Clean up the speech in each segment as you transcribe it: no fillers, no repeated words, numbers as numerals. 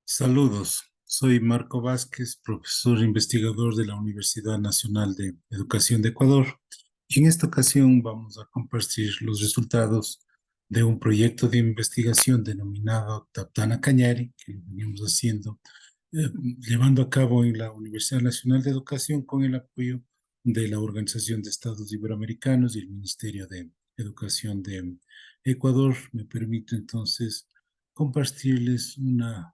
Saludos, soy Marco Vázquez, profesor investigador de la Universidad Nacional de Educación de Ecuador. Y en esta ocasión vamos a compartir los resultados de un proyecto de investigación denominado Taptana Cañari, que lo venimos haciendo, eh, llevando a cabo en la Universidad Nacional de Educación con el apoyo de la Organización de Estados Iberoamericanos y el Ministerio de Educación de Ecuador. Me permito entonces compartirles una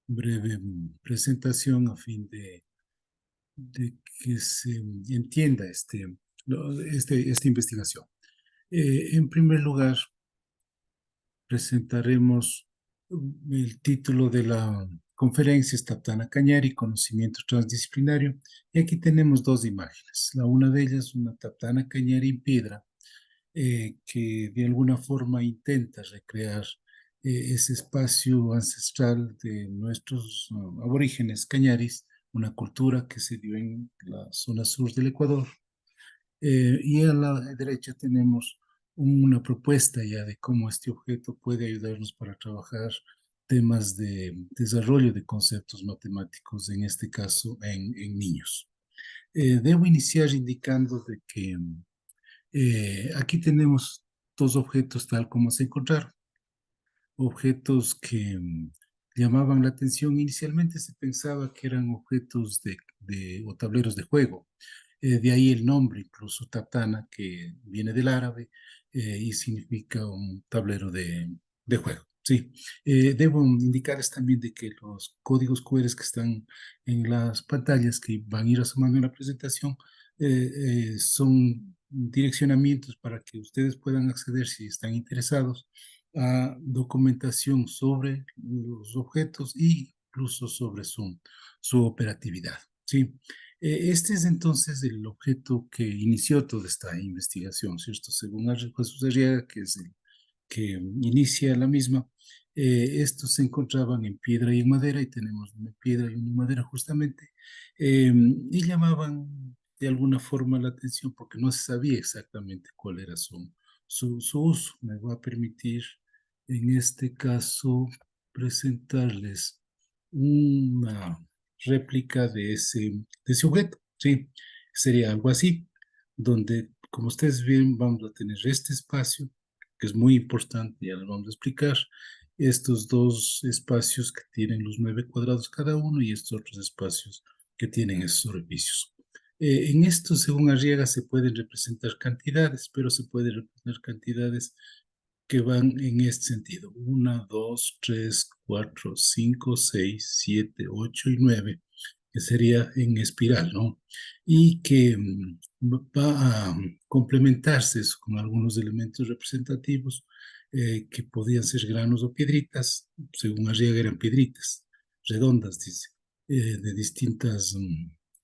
breve presentación a fin de que se entienda esta investigación. En primer lugar, presentaremos el título de la conferencia es Taptana Cañari, Conocimiento Transdisciplinario, y aquí tenemos dos imágenes. La una de ellas, una Taptana Cañari en piedra, que de alguna forma intenta recrear ese espacio ancestral de nuestros aborígenes cañaris, una cultura que se dio en la zona sur del Ecuador. Y a la derecha tenemos una propuesta ya de cómo este objeto puede ayudarnos para trabajar temas de desarrollo de conceptos matemáticos, en este caso en niños. Debo iniciar indicando de que aquí tenemos dos objetos tal como se encontraron, objetos que llamaban la atención. Inicialmente se pensaba que eran objetos o tableros de juego, de ahí el nombre, incluso Tatana, que viene del árabe y significa un tablero de juego. Sí, debo indicarles también de que los códigos QR que están en las pantallas que van a ir asomando en la presentación son direccionamientos para que ustedes puedan acceder si están interesados a documentación sobre los objetos e incluso sobre su operatividad. Sí. Este es entonces el objeto que inició toda esta investigación, ¿cierto? Según Jesús Arriaga, que es el que inicia la misma, estos se encontraban en piedra y en madera, y tenemos una piedra y una madera justamente, y llamaban de alguna forma la atención porque no se sabía exactamente cuál era su uso. Me va a permitir en este caso presentarles una réplica de ese objeto, ¿sí? Sería algo así, donde, como ustedes ven, vamos a tener este espacio, que es muy importante, ya les vamos a explicar, estos dos espacios que tienen los 9 cuadrados cada uno y estos otros espacios que tienen esos orificios. En esto, según Arriaga, se pueden representar cantidades, pero se pueden representar cantidades que van en este sentido: 1, 2, 3, 4, 5, 6, 7, 8 y 9, que sería en espiral, ¿no? Y que va a complementarse con algunos elementos representativos que podían ser granos o piedritas. Según Arriaga eran piedritas redondas, dice, de distintos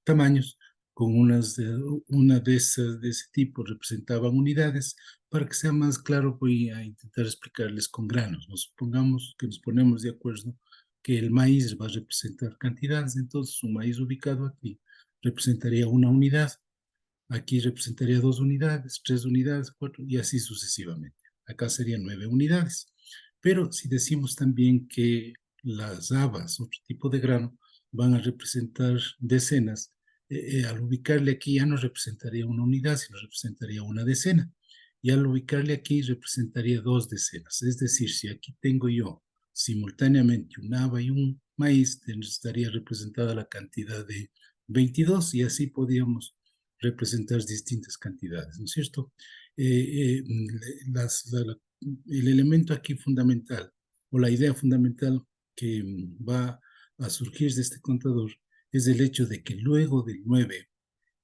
tamaños, con una de ese tipo representaban unidades. Para que sea más claro, voy a intentar explicarles con granos. Nos supongamos que nos ponemos de acuerdo que el maíz va a representar cantidades, entonces un maíz ubicado aquí representaría una unidad, aquí representaría 2 unidades, 3 unidades, 4 y así sucesivamente. Acá serían 9 unidades. Pero si decimos también que las habas, otro tipo de grano, van a representar decenas, al ubicarle aquí ya no representaría una unidad, sino representaría una decena. Y al ubicarle aquí representaría 2 decenas. Es decir, si aquí tengo yo simultáneamente un haba y un maíz, estaría representada la cantidad de 22, y así podíamos representar distintas cantidades, ¿no es cierto? Las, la, la, el elemento aquí fundamental, o la idea fundamental que va a surgir de este contador, es el hecho de que luego del 9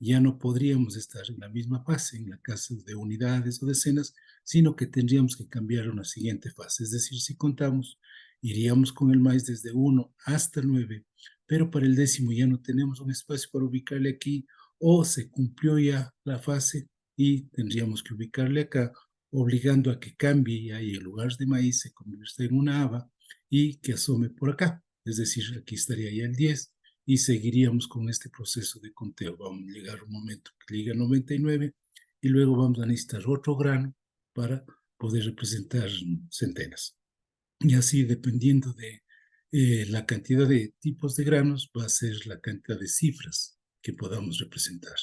ya no podríamos estar en la misma fase, en la casa de unidades o decenas, sino que tendríamos que cambiar a una siguiente fase. Es decir, si contamos, iríamos con el maíz desde 1 hasta el 9, pero para el décimo ya no tenemos un espacio para ubicarle aquí, o se cumplió ya la fase y tendríamos que ubicarle acá, obligando a que cambie y ahí en lugar de maíz se convierta en una haba y que asome por acá. Es decir, aquí estaría ya el 10 y seguiríamos con este proceso de conteo. Vamos a llegar a un momento que llegue a 99 y luego vamos a necesitar otro grano para poder representar centenas. Y así, dependiendo La cantidad de tipos de granos va a ser la cantidad de cifras que podamos representar.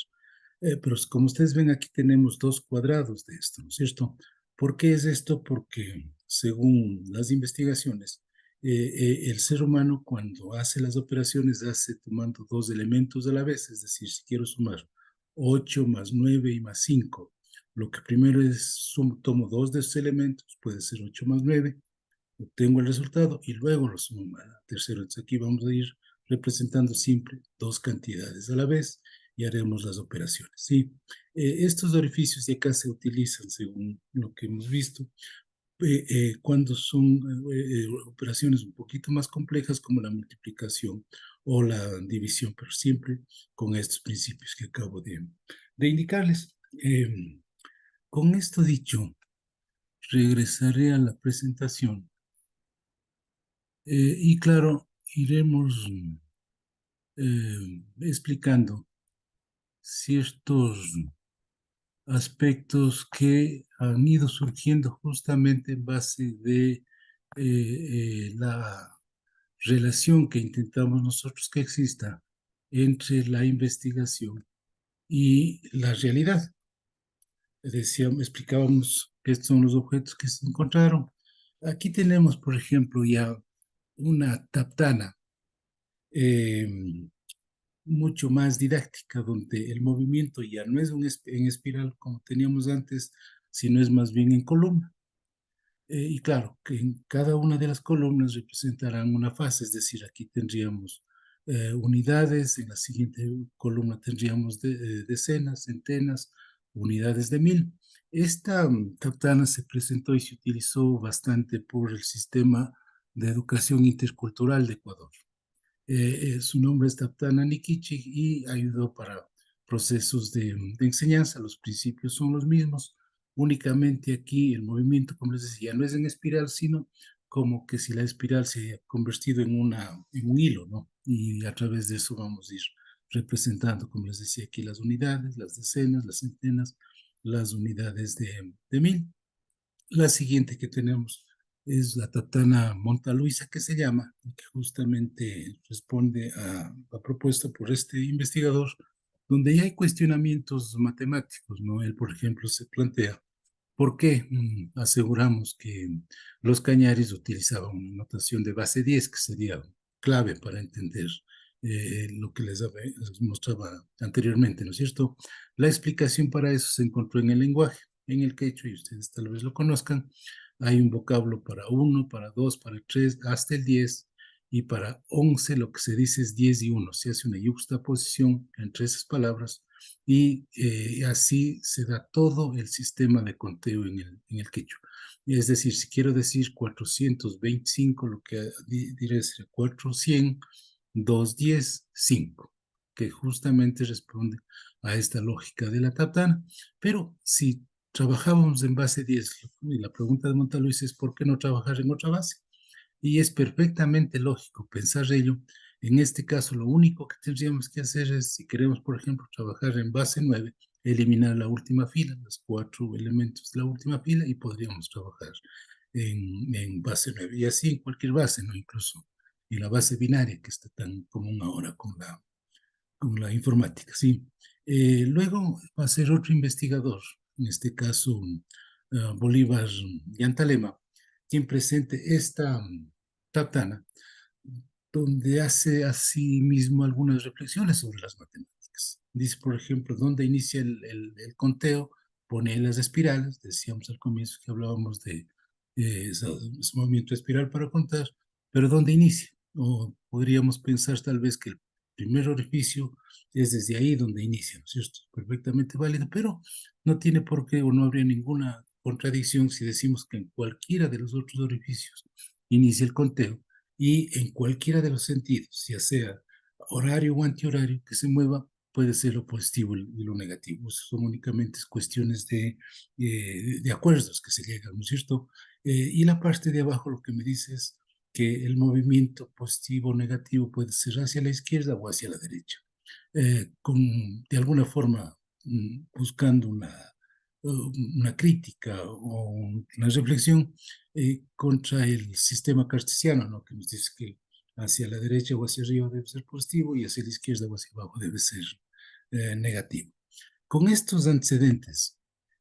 Pero como ustedes ven, aquí tenemos dos cuadrados de esto, ¿no es cierto? ¿Por qué es esto? Porque según las investigaciones, el ser humano cuando hace las operaciones hace tomando dos elementos a la vez, es decir, si quiero sumar 8 más 9 y más 5, lo que primero es, tomo dos de estos elementos, puede ser 8 más 9, obtengo el resultado y luego lo sumo a tercero. Entonces aquí vamos a ir representando siempre dos cantidades a la vez y haremos las operaciones. ¿Sí? Estos orificios de acá se utilizan, según lo que hemos visto, cuando son operaciones un poquito más complejas como la multiplicación o la división, pero siempre con estos principios que acabo de indicarles. Con esto dicho, regresaré a la presentación. Y claro, iremos explicando ciertos aspectos que han ido surgiendo justamente en base de la relación que intentamos nosotros que exista entre la investigación y la realidad. Decíamos, explicábamos que estos son los objetos que se encontraron. Aquí tenemos, por ejemplo, ya una taptana eh, mucho más didáctica, donde el movimiento ya no es en espiral como teníamos antes, sino es más bien en columna. Y claro, que en cada una de las columnas representarán una fase, es decir, aquí tendríamos unidades, en la siguiente columna tendríamos decenas, centenas, unidades de mil. Esta taptana se presentó y se utilizó bastante por el sistema de educación intercultural de Ecuador. Su nombre es Taptana Nikichi y ayudó para procesos de enseñanza. Los principios son los mismos. Únicamente aquí el movimiento, como les decía, no es en espiral, sino como que si la espiral se ha convertido en un hilo, ¿no? Y a través de eso vamos a ir representando, como les decía aquí, las unidades, las decenas, las centenas, las unidades de mil. La siguiente que tenemos es la Tatana Montaluisa, que se llama, y que justamente responde a la propuesta por este investigador, donde ya hay cuestionamientos matemáticos, ¿no? Él, por ejemplo, se plantea ¿por qué aseguramos que los cañaris utilizaban una notación de base 10 que sería clave para entender lo que les mostraba anteriormente, ¿no es cierto? La explicación para eso se encontró en el lenguaje, en el quechua, y ustedes tal vez lo conozcan. Hay un vocablo para uno, para dos, para tres, hasta el 10, y para 11 lo que se dice es 10 y uno. Se hace una yuxtaposición entre esas palabras y así se da todo el sistema de conteo en el quechua. Es decir, si quiero decir 425, lo que diré es 400, 210, 5, que justamente responde a esta lógica de la tatana. Pero si trabajábamos en base 10, y la pregunta de Montaluis es ¿por qué no trabajar en otra base? Y es perfectamente lógico pensar ello. En este caso, lo único que tendríamos que hacer es, si queremos, por ejemplo, trabajar en base 9, eliminar la última fila, los cuatro elementos de la última fila, y podríamos trabajar en base 9. Y así en cualquier base, ¿no? Incluso en la base binaria, que está tan común ahora con la informática, ¿sí? Luego va a ser otro investigador, en este caso Bolívar Yantalema, quien presente esta Tatana, donde hace así mismo algunas reflexiones sobre las matemáticas. Dice, por ejemplo, dónde inicia el conteo, pone las espirales, decíamos al comienzo que hablábamos de ese movimiento espiral para contar, pero dónde inicia. O podríamos pensar tal vez que el primer orificio es desde ahí donde inicia, ¿no es cierto? Perfectamente válido, pero no tiene por qué o no habría ninguna contradicción si decimos que en cualquiera de los otros orificios inicia el conteo y en cualquiera de los sentidos, ya sea horario o antihorario, que se mueva, puede ser lo positivo y lo negativo. Son únicamente cuestiones de acuerdos que se llegan, ¿no es cierto? Y la parte de abajo lo que me dice es que el movimiento positivo o negativo puede ser hacia la izquierda o hacia la derecha, de alguna forma buscando una crítica o una reflexión contra el sistema cartesiano, ¿no? Que nos dice que hacia la derecha o hacia arriba debe ser positivo y hacia la izquierda o hacia abajo debe ser negativo. Con estos antecedentes,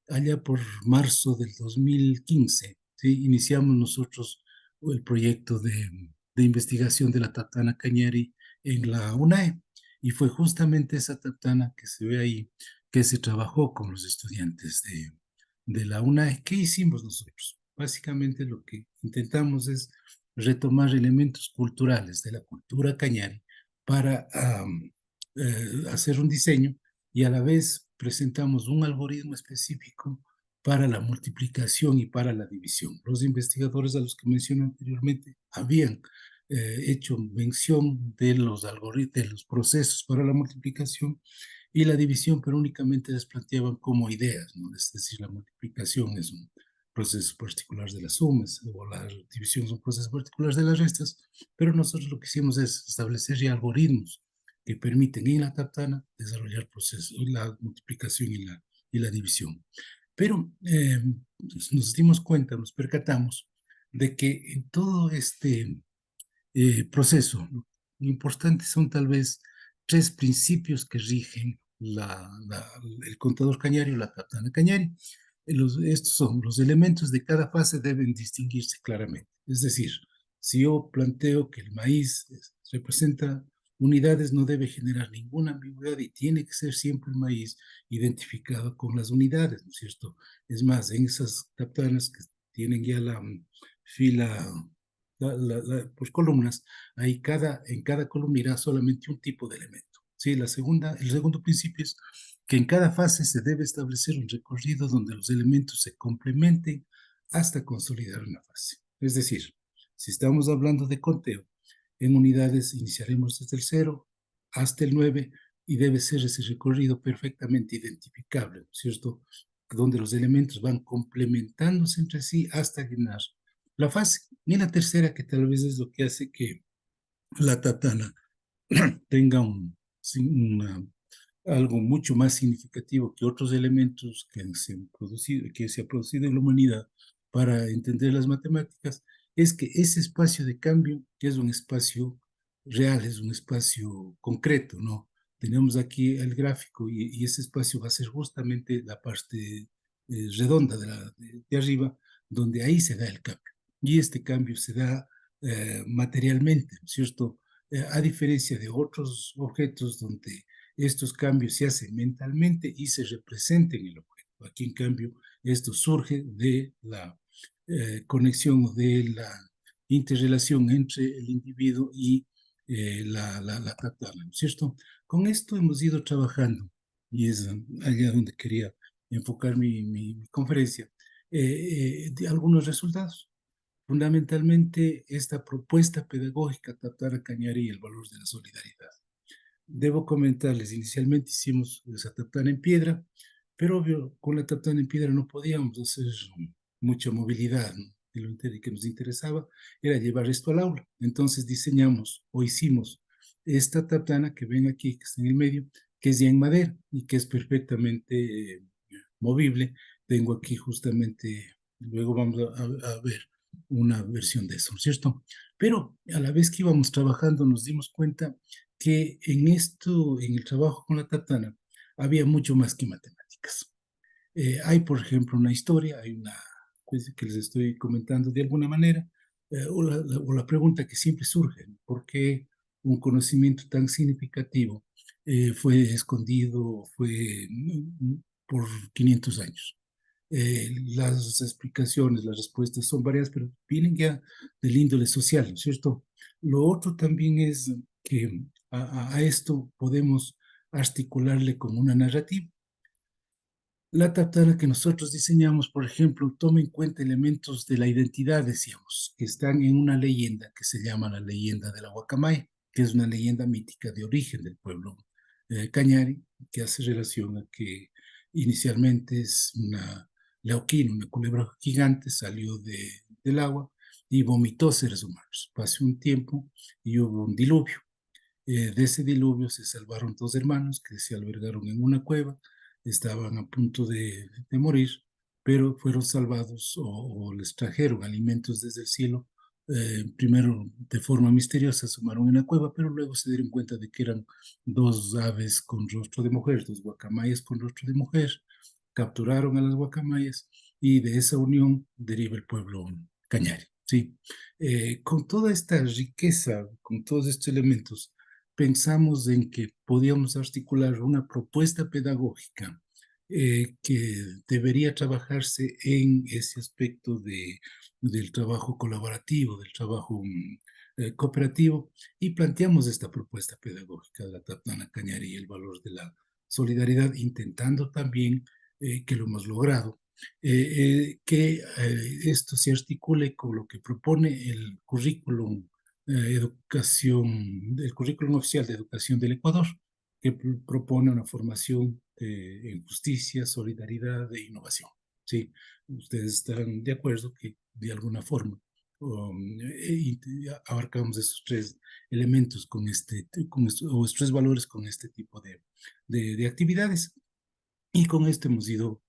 allá por marzo del 2015, ¿sí? Iniciamos nosotros el proyecto de investigación de la Tatana Cañari en la UNAE, y fue justamente esa Tatana que se ve ahí, que se trabajó con los estudiantes de la UNAE. ¿Qué hicimos nosotros? Básicamente lo que intentamos es retomar elementos culturales de la cultura cañari para hacer un diseño, y a la vez presentamos un algoritmo específico para la multiplicación y para la división. Los investigadores a los que mencioné anteriormente habían hecho mención de los algoritmos, de los procesos para la multiplicación y la división, pero únicamente las planteaban como ideas, ¿no? Es decir, la multiplicación es un proceso particular de las sumas, o la división es un proceso particular de las restas, pero nosotros lo que hicimos es establecer ya algoritmos que permiten en la Taptana desarrollar procesos, la multiplicación y la división. Pero nos dimos cuenta, nos percatamos de que en todo este proceso, ¿no? Lo importante son tal vez tres principios que rigen el contador cañario, la Taptana cañari. Estos son los elementos de cada fase deben distinguirse claramente. Es decir, si yo planteo que el maíz representa unidades, no debe generar ninguna ambigüedad y tiene que ser siempre el maíz identificado con las unidades, ¿no es cierto? Es más, en esas taptanas que tienen ya la fila por columnas, ahí en cada columna irá solamente un tipo de elemento. ¿Sí? El segundo principio es que en cada fase se debe establecer un recorrido donde los elementos se complementen hasta consolidar una fase. Es decir, si estamos hablando de conteo, en unidades iniciaremos desde el 0 hasta el 9 y debe ser ese recorrido perfectamente identificable, ¿no es cierto? Donde los elementos van complementándose entre sí hasta llenar la fase. Y la tercera, que tal vez es lo que hace que la tatana tenga algo mucho más significativo que otros elementos que se ha producido en la humanidad para entender las matemáticas, es que ese espacio de cambio es un espacio real, es un espacio concreto, ¿no? Tenemos aquí el gráfico y ese espacio va a ser justamente la parte redonda de arriba, donde ahí se da el cambio. Y este cambio se da materialmente, ¿cierto? A diferencia de otros objetos donde estos cambios se hacen mentalmente y se representan en el objeto. Aquí, en cambio, esto surge de la conexión, de la interrelación entre el individuo y la captana, ¿no es cierto? Con esto hemos ido trabajando, y es allá donde quería enfocar mi conferencia, de algunos resultados. Fundamentalmente, esta propuesta pedagógica, Tatana Cañari y el valor de la solidaridad. Debo comentarles, inicialmente hicimos esa tapana en piedra, pero obvio, con la tapana en piedra no podíamos hacer mucha movilidad, ¿no? Y lo que nos interesaba era llevar esto al aula. Entonces diseñamos o hicimos esta tapana que ven aquí, que está en el medio, que es ya en madera y que es perfectamente movible. Tengo aquí justamente, luego vamos a ver una versión de eso, ¿no es cierto? Pero a la vez que íbamos trabajando nos dimos cuenta que en esto, en el trabajo con la tatana, había mucho más que matemáticas. Hay, por ejemplo, una historia, hay una pues, que les estoy comentando de alguna manera, o la pregunta que siempre surge, ¿no? ¿Por qué un conocimiento tan significativo fue escondido, fue por 500 años? Las explicaciones, las respuestas son varias, pero vienen ya del índole social, ¿no es cierto? Lo otro también es que a esto podemos articularle como una narrativa. La tatara que nosotros diseñamos, por ejemplo, toma en cuenta elementos de la identidad, decíamos, que están en una leyenda que se llama la leyenda de la Guacamaya, que es una leyenda mítica de origen del pueblo Cañari, que hace relación a que inicialmente es una leuquina, una culebra gigante, salió del agua y vomitó seres humanos. Pasó un tiempo y hubo un diluvio. De ese diluvio se salvaron dos hermanos que se albergaron en una cueva, estaban a punto de morir, pero fueron salvados o les trajeron alimentos desde el cielo primero de forma misteriosa asomaron en la cueva, pero luego se dieron cuenta de que eran dos aves con rostro de mujer, dos guacamayas con rostro de mujer, capturaron a las guacamayas y de esa unión deriva el pueblo Cañari. Sí. Con toda esta riqueza, con todos estos elementos, pensamos en que podíamos articular una propuesta pedagógica que debería trabajarse en ese aspecto del trabajo colaborativo, del trabajo cooperativo, y planteamos esta propuesta pedagógica de la Tatana Cañari y el valor de la solidaridad, intentando también, que lo hemos logrado, que esto se articule con lo que propone el currículum oficial de educación del Ecuador, que propone una formación en justicia, solidaridad e innovación. Sí, ustedes estarán de acuerdo que de alguna forma abarcamos esos tres elementos o estos tres valores con este tipo de actividades. Y con esto hemos ido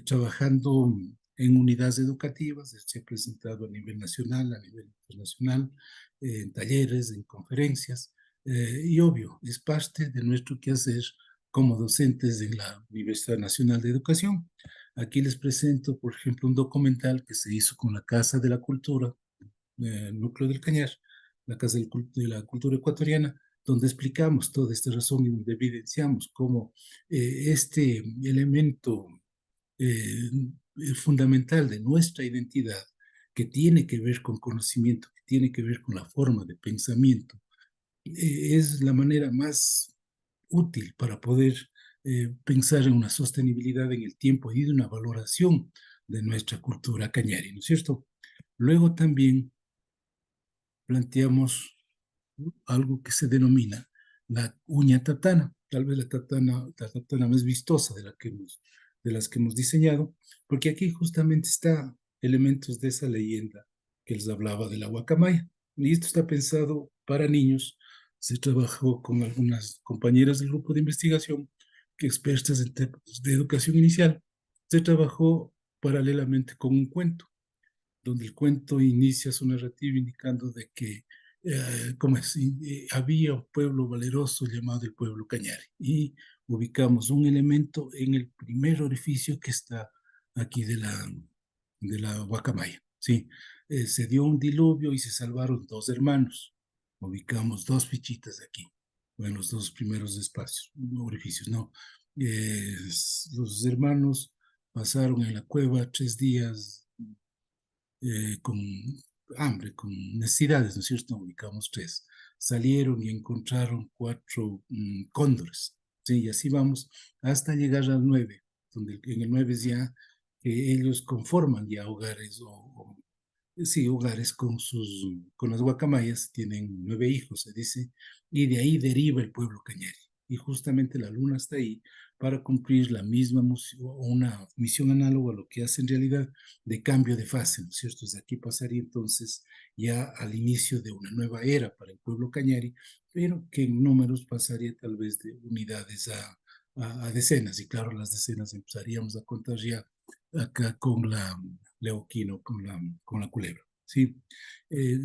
trabajando en unidades educativas, se ha presentado a nivel nacional, a nivel internacional, en talleres, en conferencias, y obvio, es parte de nuestro quehacer como docentes en la Universidad Nacional de Educación. Aquí les presento, por ejemplo, un documental que se hizo con la Casa de la Cultura, Núcleo del Cañar, la Casa de la Cultura Ecuatoriana, donde explicamos toda esta razón y donde evidenciamos cómo este elemento eh, fundamental de nuestra identidad, que tiene que ver con conocimiento, que tiene que ver con la forma de pensamiento, es la manera más útil para poder pensar en una sostenibilidad en el tiempo y de una valoración de nuestra cultura cañari, ¿no es cierto? Luego también planteamos algo que se denomina la uña tatana, tal vez la tatana más vistosa de las que hemos diseñado, porque aquí justamente está elementos de esa leyenda que les hablaba de la guacamaya. Y esto está pensado para niños. Se trabajó con algunas compañeras del grupo de investigación, que expertas en temas de educación inicial. Se trabajó paralelamente con un cuento donde el cuento inicia su narrativa indicando de que había un pueblo valeroso llamado el pueblo Cañari y ubicamos un elemento en el primer orificio que está aquí de la guacamaya. Sí, se dio un diluvio y se salvaron dos hermanos. Ubicamos dos fichitas aquí, en los dos primeros espacios, orificios, ¿no? Los hermanos pasaron en la cueva 3 días con hambre, con necesidades, ¿no es cierto? Ubicamos tres. Salieron y encontraron cuatro cóndores, ¿sí? Y así vamos hasta llegar al 9, donde en el 9 es ya que ellos conforman ya hogares sí, hogares con las guacamayas, tienen 9 hijos, se dice, y de ahí deriva el pueblo cañari. Y justamente la luna está ahí para cumplir la misma una misión análoga a lo que hace en realidad de cambio de fase, ¿no es cierto? Desde aquí pasaría entonces ya al inicio de una nueva era para el pueblo cañari, pero que en números pasaría tal vez de unidades a decenas, y claro, las decenas empezaríamos a contar ya acá con la Leuquino, con la culebra. ¿Sí? Eh,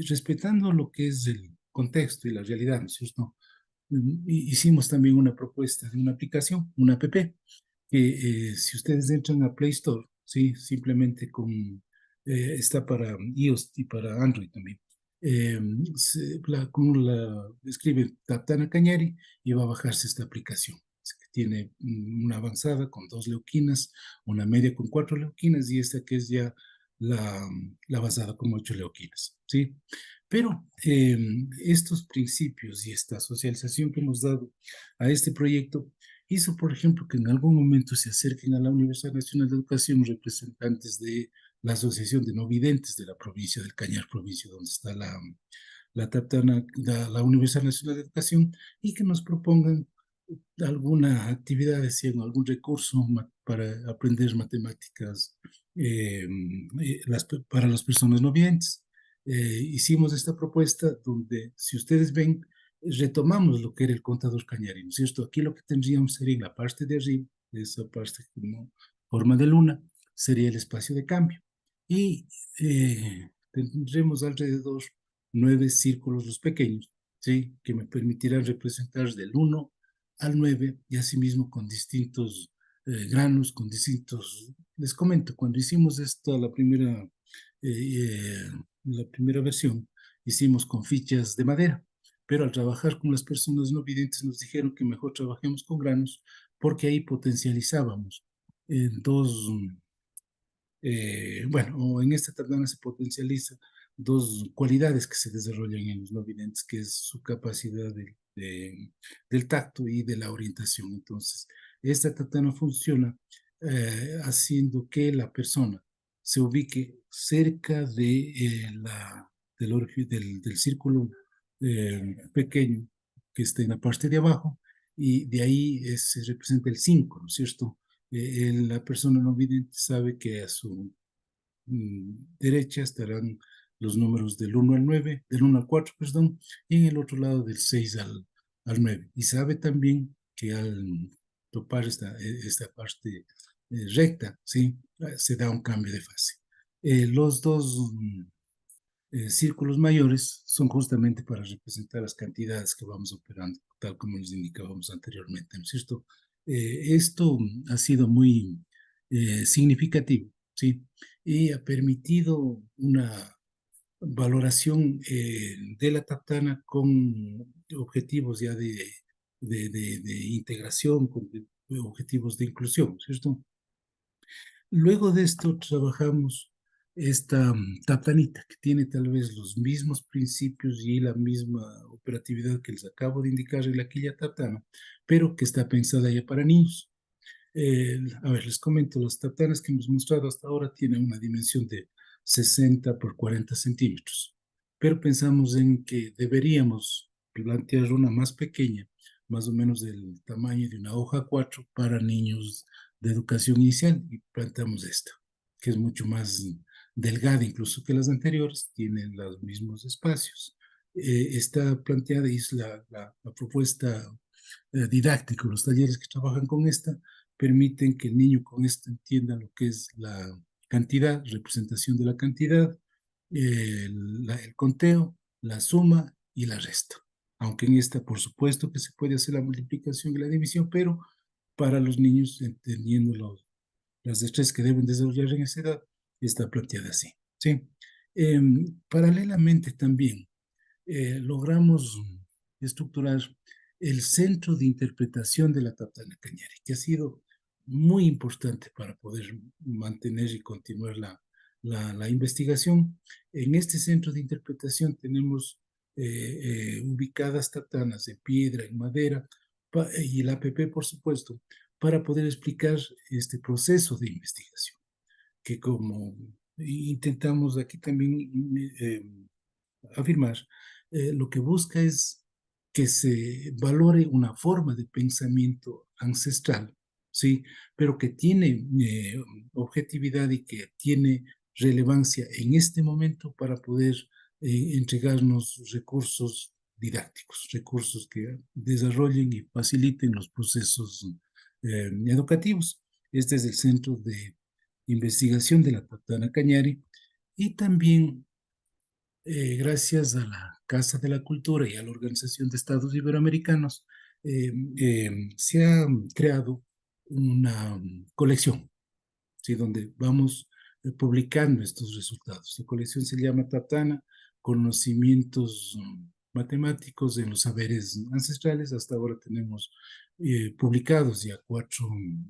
Respetando lo que es el contexto y la realidad, ¿no es cierto? Hicimos también una propuesta de una aplicación, una app, que si ustedes entran a Play Store, ¿sí? Simplemente está para iOS y para Android también. Eh, como la escribe Tatana Cañari y va a bajarse esta aplicación. Es que tiene una avanzada con 2 leuquinas, una media con 4 leuquinas y esta que es ya la basada con 8 leuquinas, ¿sí? Pero estos principios y esta socialización que hemos dado a este proyecto hizo, por ejemplo, que en algún momento se acerquen a la Universidad Nacional de Educación representantes de la Asociación de No Videntes de la provincia del Cañar, provincia donde está la Universidad Nacional de Educación, y que nos propongan alguna actividad, decían, algún recurso para aprender matemáticas para las personas no videntes. Hicimos esta propuesta donde, si ustedes ven, retomamos lo que era el contador cañari, ¿no es cierto? Aquí lo que tendríamos sería en la parte de arriba, esa parte como forma de luna, sería el espacio de cambio. Y tendremos alrededor 9 círculos los pequeños, ¿sí? Que me permitirán representar del 1 al 9 y asimismo con distintos granos, con distintos... Les comento, cuando hicimos esto, la primera versión, hicimos con fichas de madera, pero al trabajar con las personas no videntes nos dijeron que mejor trabajemos con granos porque ahí potencializábamos dos, bueno, o en esta tardana se potencializa dos cualidades que se desarrollan en los no videntes, que es su capacidad del tacto y de la orientación. Entonces, esta tardana funciona haciendo que la persona se ubique cerca del círculo pequeño que está en la parte de abajo y de ahí se representa el 5, ¿no es cierto? La persona no vidente sabe que a su derecha estarán los números del 1 al 4, perdón, y en el otro lado del 6 al 9. Y sabe también que al topar esta parte recta, ¿sí? Se da un cambio de fase. Los dos círculos mayores son justamente para representar las cantidades que vamos operando, tal como les indicábamos anteriormente, ¿no es cierto? Esto ha sido muy significativo, ¿sí? Y ha permitido una valoración de la Taptana con objetivos ya de integración, con objetivos de inclusión, ¿cierto? Luego de esto trabajamos esta Taptanita, que tiene tal vez los mismos principios y la misma operatividad que les acabo de indicar en la quilla Taptana, pero que está pensada ya para niños. A ver, les comento, las Taptanas que hemos mostrado hasta ahora tienen una dimensión de 60 por 40 centímetros, pero pensamos en que deberíamos plantear una más pequeña, más o menos del tamaño de una hoja 4 para niños de educación inicial, y planteamos esta, que es mucho más delgada incluso que las anteriores, tienen los mismos espacios. Está planteada y es la propuesta didáctica. Los talleres que trabajan con esta permiten que el niño con esto entienda lo que es la cantidad, representación de la cantidad, el conteo, la suma y la resta. Aunque en esta, por supuesto, que se puede hacer la multiplicación y la división, pero para los niños, entendiendo las destrezas que deben desarrollar en esa edad, está planteada así. ¿Sí? Paralelamente también logramos estructurar el centro de interpretación de la Taptana Cañari, que ha sido muy importante para poder mantener y continuar la investigación. En este centro de interpretación tenemos ubicadas taptanas de piedra, en madera, y el APP, por supuesto, para poder explicar este proceso de investigación, que como intentamos aquí también afirmar, lo que busca es que se valore una forma de pensamiento ancestral, ¿sí? Pero que tiene objetividad y que tiene relevancia en este momento para poder entregarnos recursos didácticos, recursos que desarrollen y faciliten los procesos educativos. Este es el Centro de Investigación de la Taptana Cañari y también gracias a la Casa de la Cultura y a la Organización de Estados Iberoamericanos, se ha creado una colección, ¿sí? Donde vamos publicando estos resultados. La colección se llama Tatana, Conocimientos Matemáticos en los Saberes Ancestrales. Hasta ahora tenemos publicados ya 4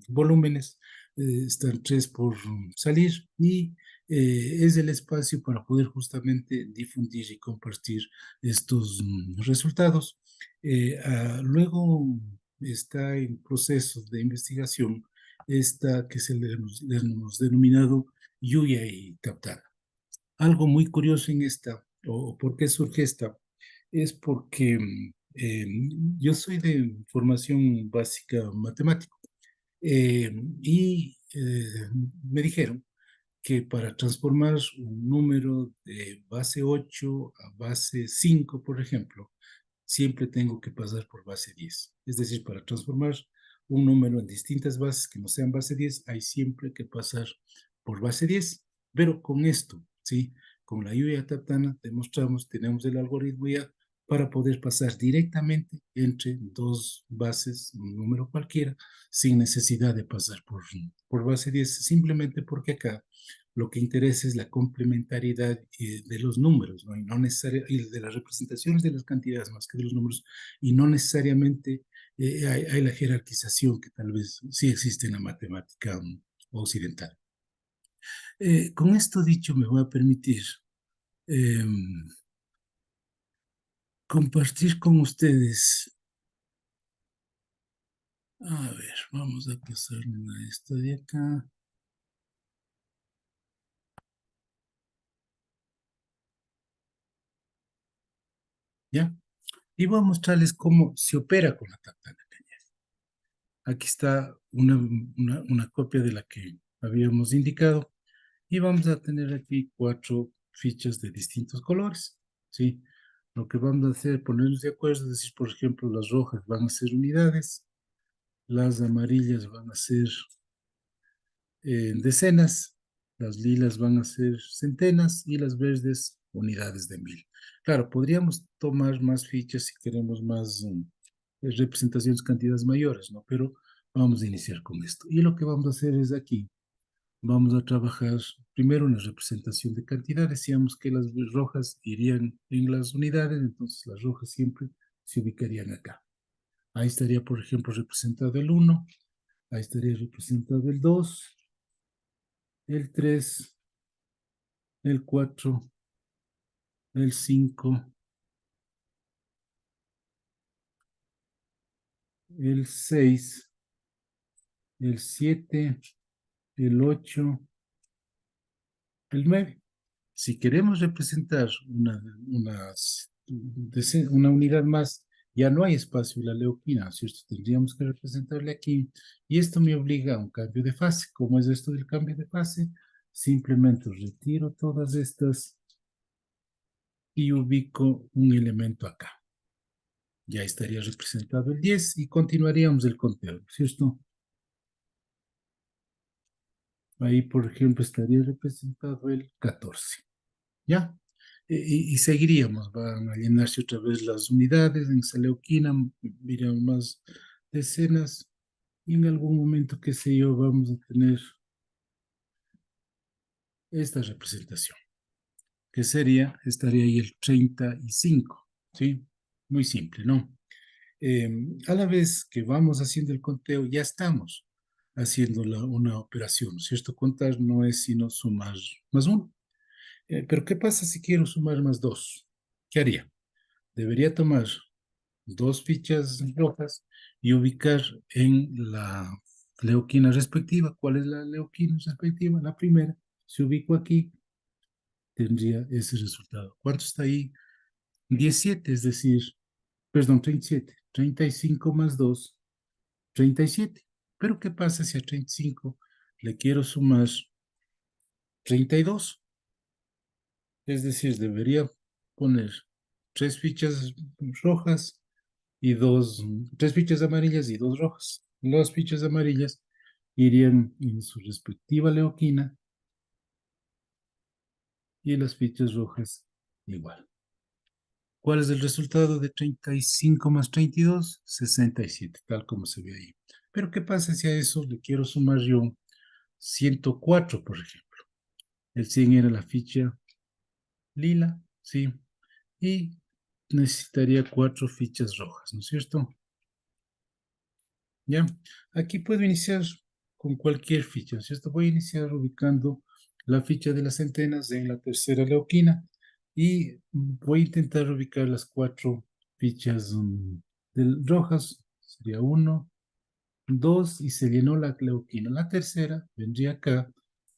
volúmenes, están 3 por salir y es el espacio para poder justamente difundir y compartir estos resultados. Luego está en proceso de investigación esta que le hemos denominado Yuya y Taptana. Algo muy curioso en esta, o por qué surge esta, es porque eh, yo soy de formación básica matemático y me dijeron que para transformar un número de base 8 a base 5, por ejemplo, siempre tengo que pasar por base 10. Es decir, para transformar un número en distintas bases que no sean base 10, hay siempre que pasar por base 10. Pero con esto, ¿sí? con la lluvia Taptana demostramos, tenemos el algoritmo ya para poder pasar directamente entre dos bases, un número cualquiera, sin necesidad de pasar por base 10, simplemente porque acá lo que interesa es la complementariedad de los números, ¿no? Y no y de las representaciones de las cantidades más que de los números, y no necesariamente hay la jerarquización que tal vez sí existe en la matemática occidental. Con esto dicho, me voy a permitir eh, compartir con ustedes. A ver, vamos a pasar a esta de acá. ¿Ya? Y voy a mostrarles cómo se opera con la Taptana Cañari. Aquí está una copia de la que habíamos indicado. Y vamos a tener aquí 4 fichas de distintos colores. ¿Sí? Lo que vamos a hacer es ponernos de acuerdo, es decir, por ejemplo, las rojas van a ser unidades, las amarillas van a ser decenas, las lilas van a ser centenas y las verdes unidades de 1000. Claro, podríamos tomar más fichas si queremos más representaciones, cantidades mayores, ¿no? Pero vamos a iniciar con esto. Y lo que vamos a hacer es aquí, vamos a trabajar primero en la representación de cantidades. Decíamos que las rojas irían en las unidades, entonces las rojas siempre se ubicarían acá. Ahí estaría, por ejemplo, representado el 1, ahí estaría representado el 2, el 3, el 4, el 5, el 6, el 7, el 8, el 9. Si queremos representar una unidad más, ya no hay espacio en la leuquina, ¿cierto? Tendríamos que representarle aquí. Y esto me obliga a un cambio de fase. ¿Cómo es esto del cambio de fase? Simplemente retiro todas estas y ubico un elemento acá. Ya estaría representado el 10 y continuaríamos el conteo, ¿cierto? Ahí, por ejemplo, estaría representado el 14. ¿Ya? Y seguiríamos, van a llenarse otra vez las unidades en Seleuquina, miran más decenas, y en algún momento, qué sé yo, vamos a tener esta representación, que estaría ahí el 35, ¿sí? Muy simple, ¿no? A la vez que vamos haciendo el conteo, ya estamos haciendo una operación, ¿cierto? Contar no es sino sumar más uno. Pero ¿qué pasa si quiero sumar más dos? ¿Qué haría? Debería tomar 2 fichas rojas y ubicar en la leuquina respectiva. ¿Cuál es la leuquina respectiva? La primera. Si ubico aquí, tendría ese resultado. ¿Cuánto está ahí? 17, es decir, perdón, 37. 35 más 2, 37. Pero ¿qué pasa si a 35 le quiero sumar 32? Es decir, debería poner 3 fichas rojas y 3 fichas amarillas y 2 rojas. Las fichas amarillas irían en su respectiva leuquina y las fichas rojas igual. ¿Cuál es el resultado de 35 más 32? 67, tal como se ve ahí. Pero ¿qué pasa si a eso le quiero sumar yo 104, por ejemplo? El 100 era la ficha lila, ¿sí? Y necesitaría 4 fichas rojas, ¿no es cierto? ¿Ya? Aquí puedo iniciar con cualquier ficha, ¿cierto? Voy a iniciar ubicando la ficha de las centenas en la tercera leuquina y voy a intentar ubicar las 4 fichas rojas. Sería 1, 2 y se llenó la leuquina. La tercera vendría acá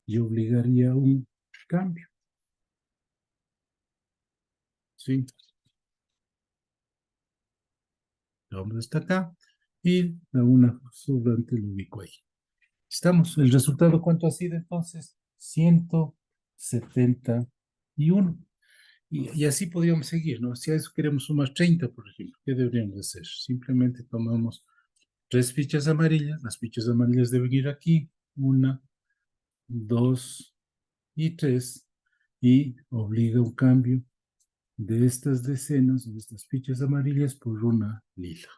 y obligaría un cambio, ¿sí? Vamos hasta acá y a una sobrante lo ubico ahí. Estamos. ¿El resultado cuánto ha sido entonces? 171. Y así podríamos seguir, ¿no? Si a eso queremos sumar 30, por ejemplo, ¿qué deberíamos hacer? Simplemente tomamos 3 fichas amarillas. Las fichas amarillas deben ir aquí. 1, 2 y 3. y obliga un cambio de estas decenas, de estas fichas amarillas por una lila.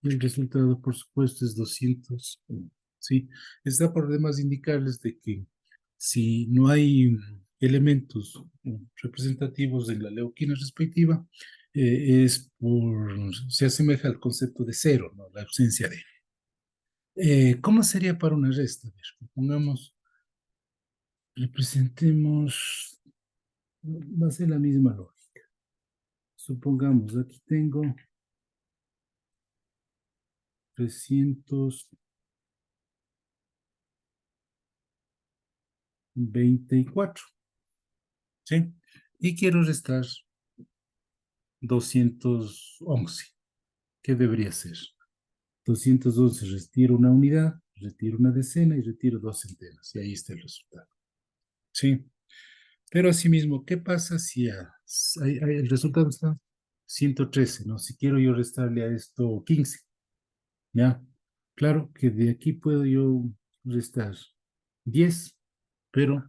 Y el resultado, por supuesto, es 201. ¿Sí? Está por demás indicarles de que si no hay elementos representativos en la leuquina respectiva, se asemeja al concepto de cero, ¿no? La ausencia de. ¿Cómo sería para una resta? A ver, pongamos, representemos, va a ser la misma lógica. Supongamos, aquí tengo 324, ¿sí? Y quiero restar 211. ¿Qué debería ser? 211, retiro una unidad, retiro una decena y retiro dos centenas. Y ahí está el resultado. ¿Sí? Pero asimismo, ¿qué pasa si el resultado está 113, ¿no? Si quiero yo restarle a esto 15, ¿ya? Claro que de aquí puedo yo restar 10, pero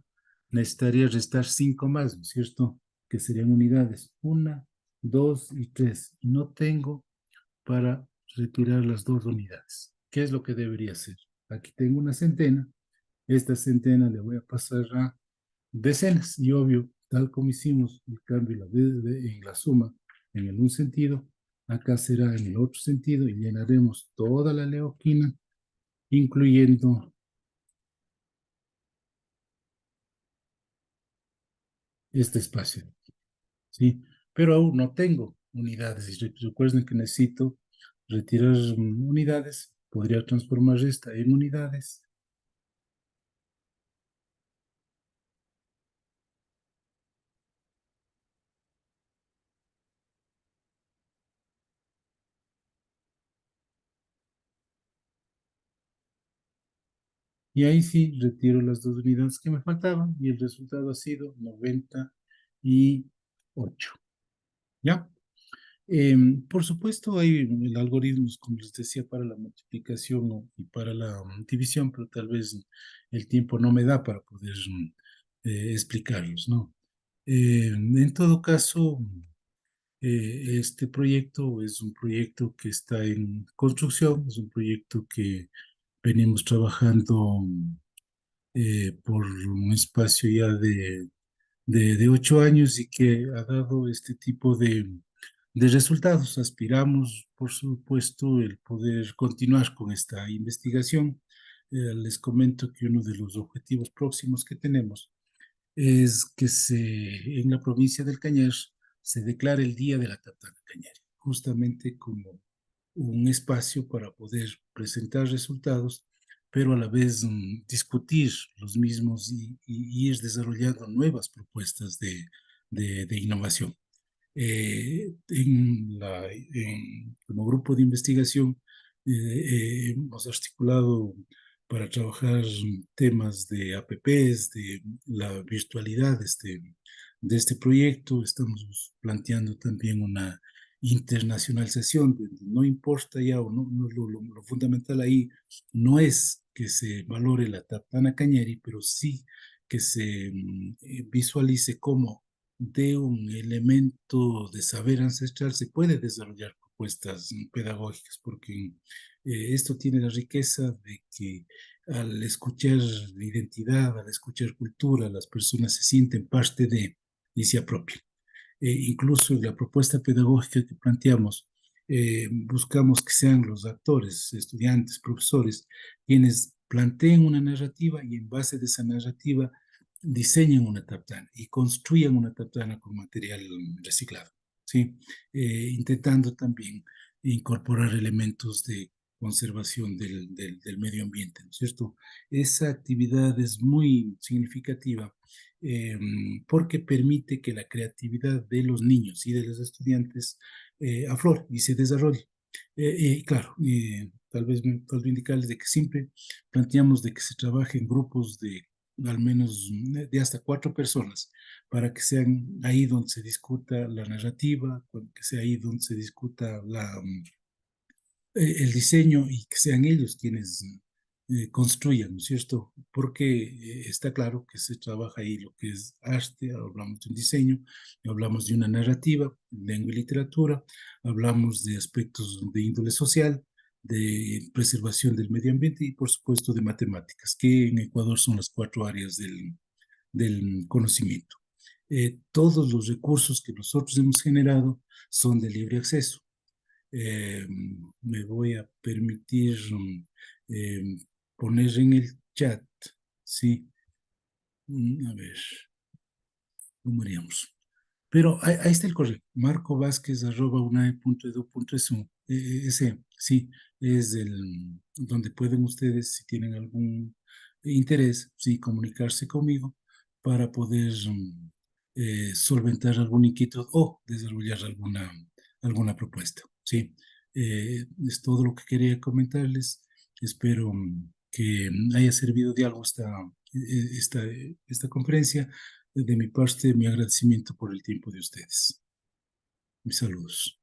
necesitaría restar 5 más, ¿no es cierto? Que serían unidades, una, dos y tres. Y no tengo para retirar las dos unidades. ¿Qué es lo que debería hacer? Aquí tengo una centena, esta centena le voy a pasar a decenas y obvio, tal como hicimos el cambio en la suma en el un sentido, acá será en el otro sentido y llenaremos toda la leuquina, incluyendo este espacio, ¿sí? Pero aún no tengo unidades y recuerden que necesito retirar unidades, podría transformar esta en unidades. Y ahí sí retiro las dos unidades que me faltaban y el resultado ha sido 98. ¿Ya? Por supuesto, hay el algoritmos, como les decía, para la multiplicación, ¿no? Y para la división, pero tal vez el tiempo no me da para poder explicarlos, ¿no? En todo caso, este proyecto es un proyecto que está en construcción, es un proyecto que venimos trabajando por un espacio ya de 8 años y que ha dado este tipo de resultados. Aspiramos, por supuesto, el poder continuar con esta investigación. Les comento que uno de los objetivos próximos que tenemos es que en la provincia del Cañar se declare el Día de la Tartana Cañari, justamente como un espacio para poder presentar resultados, pero a la vez discutir los mismos y ir desarrollando nuevas propuestas de innovación. Como grupo de investigación hemos articulado para trabajar temas de APPs, de la virtualidad de este proyecto. Estamos planteando también una internacionalización, no importa ya, o lo fundamental ahí no es que se valore la Tartana Cañari, pero sí que se visualice cómo de un elemento de saber ancestral se puede desarrollar propuestas pedagógicas, porque esto tiene la riqueza de que al escuchar identidad, al escuchar cultura, las personas se sienten parte de y se apropian. Incluso en la propuesta pedagógica que planteamos, buscamos que sean los actores, estudiantes, profesores, quienes planteen una narrativa y en base de esa narrativa diseñen una tartana y construyan una tartana con material reciclado, ¿sí? Intentando también incorporar elementos de conservación del medio ambiente, ¿no es cierto? Esa actividad es muy significativa eh, porque permite que la creatividad de los niños y de los estudiantes aflore y se desarrolle. Claro, tal vez me falta indicarles de que siempre planteamos de que se trabaje en grupos de al menos de hasta 4 personas, para que sean ahí donde se discuta la narrativa, que sea ahí donde se discuta el diseño y que sean ellos quienes construyan, ¿no es cierto? Porque está claro que se trabaja ahí lo que es arte, hablamos de un diseño, hablamos de una narrativa, lengua y literatura, hablamos de aspectos de índole social, de preservación del medio ambiente y por supuesto de matemáticas, que en Ecuador son las cuatro áreas del conocimiento. Todos los recursos que nosotros hemos generado son de libre acceso. Eh, Me voy a permitir eh, poner en el chat, ¿sí? A ver, ¿cómo haríamos? Pero ahí está el correo, marcovázquez@unae.edu.es. Ese, sí, es el, donde pueden ustedes, si tienen algún interés, sí, comunicarse conmigo para poder solventar algún inquietud o desarrollar alguna propuesta, sí. Es todo lo que quería comentarles. Espero que haya servido de algo esta conferencia. De mi parte, mi agradecimiento por el tiempo de ustedes. Mis saludos.